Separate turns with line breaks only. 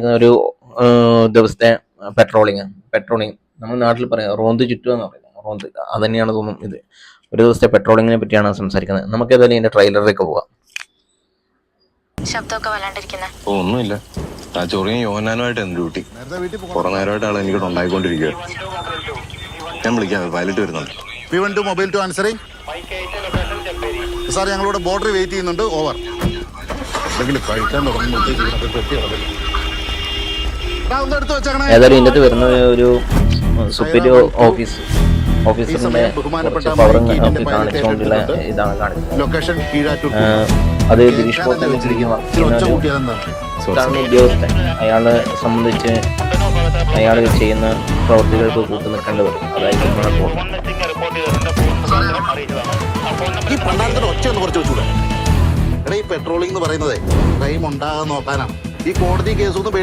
സംസാരിക്കുന്ന ഒരു ദിവസത്തെ പെട്രോളിങ് നമ്മുടെ നാട്ടിൽ പറയാം റോന്ത് ചുറ്റുക എന്ന് പറയുന്നത്. റോന്ത് അത് തന്നെയാണ് തോന്നും ഇത്. ഒരു ദിവസത്തെ പെട്രോളിങ്ങിനെ പറ്റിയാണ് സംസാരിക്കുന്നത്. നമുക്ക് ഏതായാലും ഇതിന്റെ ട്രെയിലറിലേക്ക് പോവാം.
ശബ്ദമൊക്കെ വല്ലാണ്ടിരിക്കുന്നത്
ഒന്നുമില്ല. ആ ചൊറിയും യോഹനാനുമായിട്ട് എന്ത് ഡ്യൂട്ടി കുറെ നേരമായിട്ട് ആൾ എനിക്കിട്ട് ഉണ്ടായിക്കൊണ്ടിരിക്കുക. ഞാൻ വിളിക്കാം, പൈലറ്റ് വരുന്നുണ്ട്.
മൊബൈൽ ടു ആൻസറിംഗ് സാർ, ഞങ്ങളോട് ബോർഡർ വെയിറ്റ് ചെയ്യുന്നുണ്ട്. ഓവർ.
ഏതായാലും ഇതിൻ്റെ വരുന്ന ഒരു സുപ്പീരിയർ ഓഫീസറിന്റെ പവർ കാണിച്ചുകൊണ്ടുള്ള ഇതാണ് കാണിക്കുന്നത്. അത് ഗിരീഷ് ഉദ്യോഗസ്ഥൻ അയാളെ സംബന്ധിച്ച് അയാൾ ചെയ്യുന്ന പ്രവൃത്തികൾക്ക് കൂട്ടു നിൽക്കേണ്ടി വരും. അതായത്
ഈ പണ്ടാരത്തിന്റെ ഒച്ച ഒന്ന് കുറച്ച് വെച്ചൂടെ? എടാ, ഈ പെട്രോളിംഗ് എന്ന് പറയുന്നത് ക്രൈം ഉണ്ടാകാൻ നോക്കാനാണ്. ഈ കോടതി കേസൊന്നും പേടി